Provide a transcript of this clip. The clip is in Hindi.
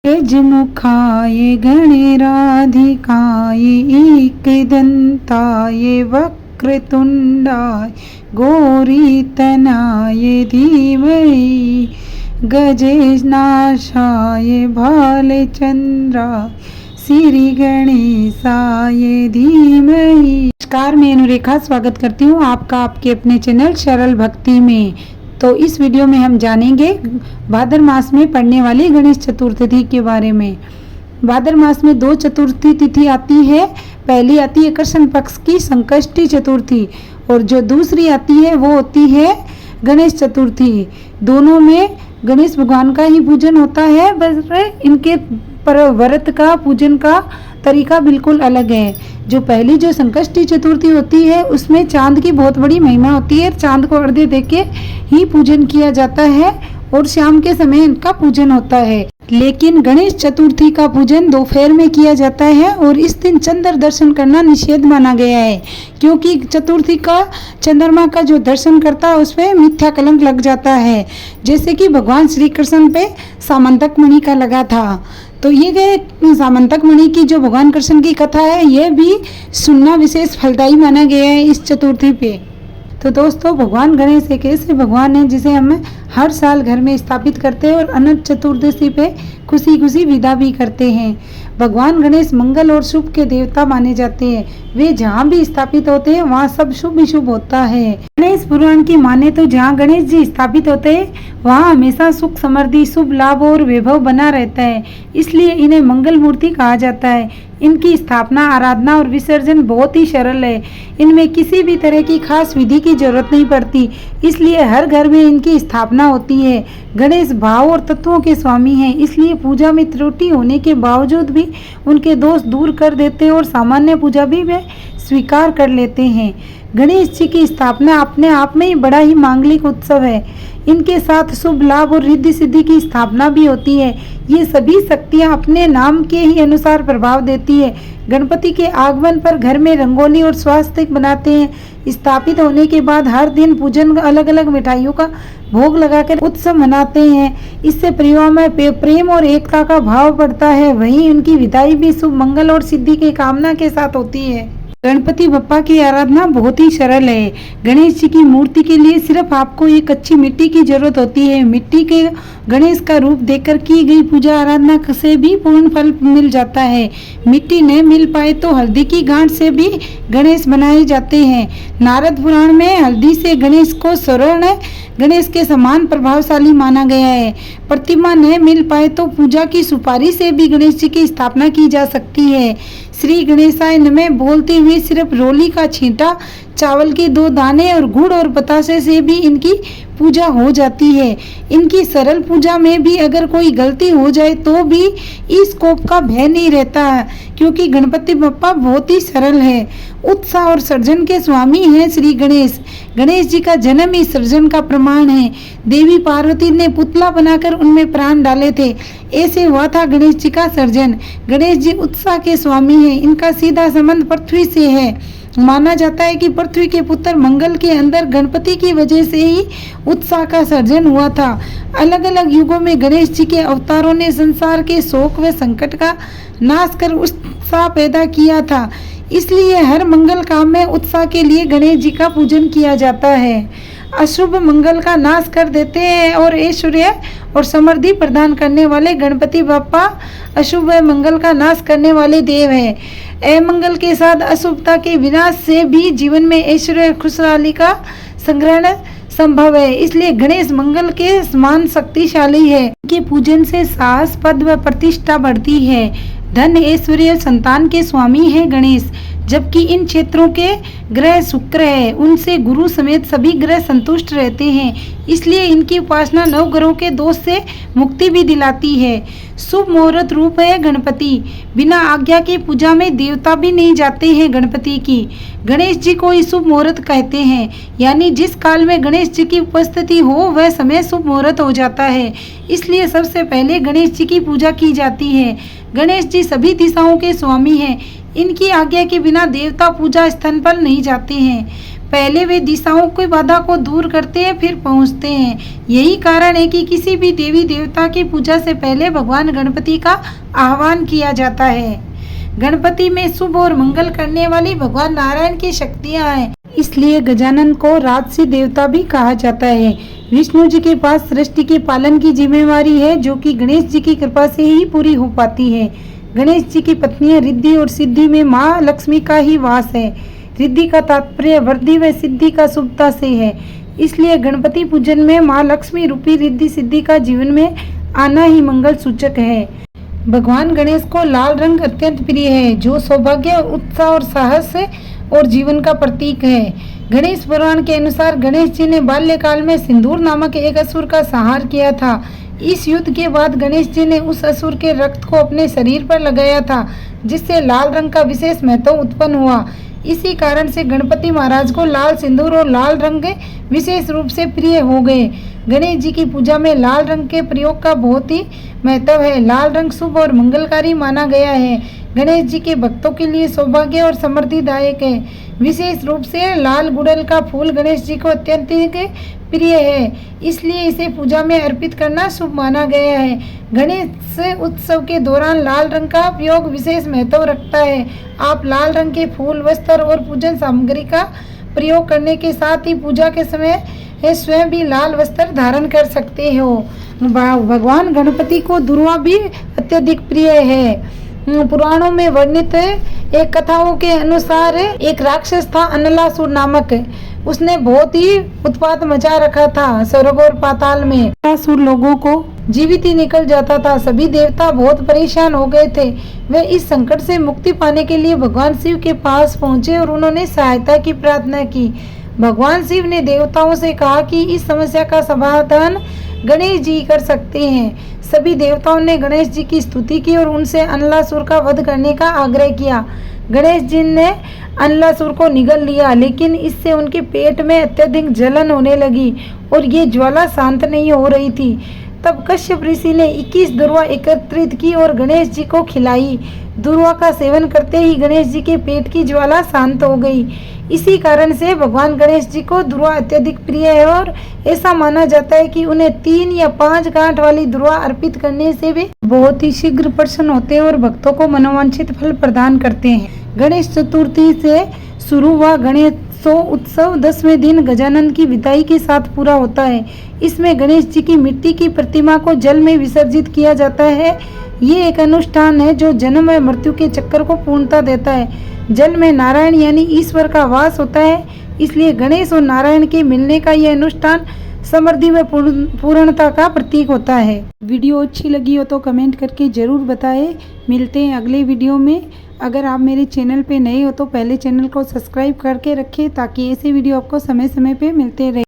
गजमुखाय गणराधिकाय एकदन्ताय वक्रतुण्डाय गौरीतनाय धीमहि गजेशनाशाय भालचन्द्राय श्री गणेशाय धीमहि। नमस्कार, मैं अनुरेखा स्वागत करती हूँ आपका आपके अपने चैनल सरल भक्ति में। तो इस वीडियो में हम जानेंगे भाद्र मास में पड़ने वाली गणेश चतुर्थी के बारे में। भाद्र मास में दो चतुर्थी तिथि आती है। पहली आती है कृष्ण पक्ष की संकष्टी चतुर्थी और जो दूसरी आती है वो होती है गणेश चतुर्थी। दोनों में गणेश भगवान का ही पूजन होता है, बस इनके पर व्रत का पूजन का तरीका बिल्कुल अलग है। जो पहली जो संकष्टी चतुर्थी होती है उसमें चांद की बहुत बड़ी महिमा होती है। चांद को अर्घ्य देके ही पूजन किया जाता है और शाम के समय इनका पूजन होता है। लेकिन गणेश चतुर्थी का पूजन दोपहर में किया जाता है और इस दिन चंद्र दर्शन करना निषेध माना गया है, क्योंकि चतुर्थी का चंद्रमा का जो दर्शन करता है उसमें मिथ्या कलंक लग जाता है, जैसे कि भगवान श्री कृष्ण पे सामंतक मणि का लगा था। तो ये सामंतक मणि की जो भगवान कृष्ण की कथा है ये भी सुनना विशेष फलदायी माना गया है इस चतुर्थी पे। तो दोस्तों, भगवान गणेश एक ऐसे भगवान है जिसे हम हर साल घर में स्थापित करते हैं और अनंत चतुर्दशी पे खुशी खुशी विदा भी करते हैं। भगवान गणेश मंगल और शुभ के देवता माने जाते हैं। वे जहाँ भी स्थापित होते हैं वहाँ सब शुभ ही शुभ होता है। गणेश पुराण की माने तो जहाँ गणेश जी स्थापित होते हैं वहाँ हमेशा सुख समृद्धि शुभ लाभ और वैभव बना रहता है, इसलिए इन्हें मंगल मूर्ति कहा जाता है। इनकी स्थापना, आराधना और विसर्जन बहुत ही सरल है। इनमें किसी भी तरह की खास विधि की जरूरत नहीं पड़ती, इसलिए हर घर में इनकी स्थापना होती है। गणेश भाव और तत्वों के स्वामी हैं, इसलिए पूजा में त्रुटि होने के बावजूद भी उनके दोष दूर कर देते हैं और सामान्य पूजा भी वे स्वीकार कर लेते हैं। गणेश जी की स्थापना अपने आप में ही बड़ा ही मांगलिक उत्सव है। इनके साथ शुभ लाभ और रिद्धि सिद्धि की स्थापना भी होती है। ये सभी शक्तियाँ अपने नाम के ही अनुसार प्रभाव देती है। गणपति के आगमन पर घर में रंगोली और स्वास्तिक बनाते हैं। स्थापित होने के बाद हर दिन पूजन अलग अलग मिठाइयों का भोग लगाकर उत्सव मनाते हैं। इससे परिवार में प्रेम और एकता का भाव बढ़ता है। वहीं उनकी विदाई भी शुभ मंगल और सिद्धि की कामना के साथ होती है। गणपति बप्पा की आराधना बहुत ही सरल है। गणेश जी की मूर्ति के लिए सिर्फ आपको एक अच्छी मिट्टी की जरूरत होती है। मिट्टी के गणेश का रूप देकर की गई पूजा आराधना से भी पूर्ण फल मिल जाता है। मिट्टी न मिल पाए तो हल्दी की गांठ से भी गणेश बनाए जाते हैं। नारद पुराण में हल्दी से गणेश को स्वर्ण गणेश के समान प्रभावशाली माना गया है। प्रतिमा न मिल पाए तो पूजा की सुपारी से भी गणेश जी की स्थापना की जा सकती है। श्री गणेशाय नमः बोलते हुए सिर्फ रोली का छींटा, चावल के 2 दाने और गुड़ और बतासे से भी इनकी पूजा हो जाती है। इनकी सरल पूजा में भी अगर कोई गलती हो जाए तो भी इस कोप का भय नहीं रहता है, क्योंकि गणपति बप्पा बहुत ही सरल है। उत्साह और सर्जन के स्वामी हैं श्री गणेश। गणेश जी का जन्म ही सर्जन का प्रमाण है। देवी पार्वती ने पुतला बनाकर उनमें प्राण डाले थे, ऐसे हुआ था गणेश जी का सर्जन। गणेश जी उत्साह के स्वामी हैं। इनका सीधा संबंध पृथ्वी से है। माना जाता है कि पृथ्वी के पुत्र मंगल के अंदर गणपति की वजह से ही उत्साह का सर्जन हुआ था। अलग अलग युगों में गणेश जी के अवतारों ने संसार के शोक व संकट का नाश कर उत्साह पैदा किया था, इसलिए हर मंगल काम में उत्साह के लिए गणेश जी का पूजन किया जाता है। अशुभ मंगल का नाश कर देते हैं और ऐश्वर्य और समृद्धि प्रदान करने वाले गणपति बप्पा अशुभ मंगल का नाश करने वाले देव हैं। अमंगल के साथ अशुभता के विनाश से भी जीवन में ऐश्वर्य खुशहाली का संग्रहण संभव है, इसलिए गणेश मंगल के समान शक्तिशाली है। इनके पूजन से साहस, पद व प्रतिष्ठा बढ़ती है। धन, ऐश्वर्य, संतान के स्वामी है गणेश। जबकि इन क्षेत्रों के ग्रह शुक्र है, उनसे गुरु समेत सभी ग्रह संतुष्ट रहते हैं, इसलिए इनकी उपासना 9 ग्रहों के दोष से मुक्ति भी दिलाती है। शुभ मुहूर्त रूप है गणपति। बिना आज्ञा की पूजा में देवता भी नहीं जाते हैं गणपति की। गणेश जी को ही शुभ मुहूर्त कहते हैं, यानी जिस काल में गणेश जी की उपस्थिति हो वह समय शुभ मुहूर्त हो जाता है, इसलिए सबसे पहले गणेश जी की पूजा की जाती है। गणेश जी सभी दिशाओं के स्वामी हैं। इनकी आज्ञा के बिना देवता पूजा स्थल पर नहीं जाते हैं। पहले वे दिशाओं की बाधा को दूर करते हैं, फिर पहुंचते हैं। यही कारण है कि किसी भी देवी देवता की पूजा से पहले भगवान गणपति का आह्वान किया जाता है। गणपति में शुभ और मंगल करने वाली भगवान नारायण की शक्तियां हैं, इसलिए गजानन को राजसी देवता भी कहा जाता है। विष्णु जी के पास सृष्टि के पालन की जिम्मेवारी है, जो कि गणेश जी की कृपा से ही पूरी हो पाती है। गणेश जी की पत्नियां रिद्धि और सिद्धि में माँ लक्ष्मी का ही वास है। रिद्धि का तात्पर्य वृद्धि व सिद्धि का शुभता से है, इसलिए गणपति पूजन में माँ लक्ष्मी रूपी रिद्धि सिद्धि का जीवन में आना ही मंगल सूचक है। भगवान गणेश को लाल रंग अत्यंत प्रिय है, जो सौभाग्य, उत्साह और साहस और जीवन का प्रतीक है। गणेश पुराण के अनुसार गणेश जी ने बाल्यकाल में सिंदूर नामक एक असुर का संहार किया था। इस युद्ध के बाद गणेश जी ने उस असुर के रक्त को अपने शरीर पर लगाया था, जिससे लाल रंग का विशेष महत्व उत्पन्न हुआ। इसी कारण से गणपति महाराज को लाल सिंदूर और लाल रंग विशेष रूप से प्रिय हो गए। गणेश जी की पूजा में लाल रंग के प्रयोग का बहुत ही महत्व है। लाल रंग शुभ और मंगलकारी माना गया है। गणेश जी के भक्तों के लिए सौभाग्य और समृद्धिदायक है। विशेष रूप से लाल गुड़हल का फूल गणेश जी को अत्यंत प्रिय है, इसलिए इसे पूजा में अर्पित करना शुभ माना गया है। गणेश उत्सव के दौरान लाल रंग का प्रयोग विशेष महत्व रखता है। आप लाल रंग के फूल, वस्त्र और पूजन सामग्री का प्रयोग करने के साथ ही पूजा के समय स्वयं भी लाल वस्त्र धारण कर सकते हो। भगवान गणपति को दुर्वा भी अत्यधिक प्रिय है। पुराणों में वर्णित एक कथाओं के अनुसार एक राक्षस था अनलासुर नामक। उसने बहुत ही उत्पात मचा रखा था स्वर्ग और पाताल में। अनलासुर लोगों को जीवित ही निकल जाता था। सभी देवता बहुत परेशान हो गए थे। वे इस संकट से मुक्ति पाने के लिए भगवान शिव के पास पहुंचे और उन्होंने सहायता की प्रार्थना की। भगवान शिव ने देवताओं से कहा कि इस समस्या का समाधान गणेश जी कर सकते हैं। सभी देवताओं ने गणेश जी की स्तुति की और उनसे अनलासुर का वध करने का आग्रह किया। गणेश जी ने अनलासुर को निगल लिया, लेकिन इससे उनके पेट में अत्यधिक जलन होने लगी और ये ज्वाला शांत नहीं हो रही थी। तब कश्यप ऋषि ने 21 दुर्वा एकत्रित की और गणेश जी को खिलाई। दुर्वा का सेवन करते ही गणेश जी के पेट की ज्वाला शांत हो गई। इसी कारण से भगवान गणेश जी को दुर्वा अत्यधिक प्रिय है और ऐसा माना जाता है कि उन्हें 3 या 5 गांठ वाली दुर्वा अर्पित करने से वे बहुत ही शीघ्र प्रसन्न होते हैं और भक्तों को मनोवांछित फल प्रदान करते हैं। गणेश चतुर्थी से शुरू हुआ गणेशोत्सव उत्सव 10वें दिन गजानन की विदाई के साथ पूरा होता है। इसमें गणेश जी की मिट्टी की प्रतिमा को जल में विसर्जित किया जाता है। ये एक अनुष्ठान है जो जन्म व मृत्यु के चक्कर को पूर्णता देता है। जल में नारायण यानी ईश्वर का वास होता है, इसलिए गणेश और नारायण के मिलने का यह अनुष्ठान समृद्धि व पूर्णता का प्रतीक होता है। वीडियो अच्छी लगी हो तो कमेंट करके ज़रूर बताएं। मिलते हैं अगले वीडियो में। अगर आप मेरे चैनल पे नए हो तो पहले चैनल को सब्सक्राइब करके रखें, ताकि ऐसे वीडियो आपको समय समय पे मिलते रहे।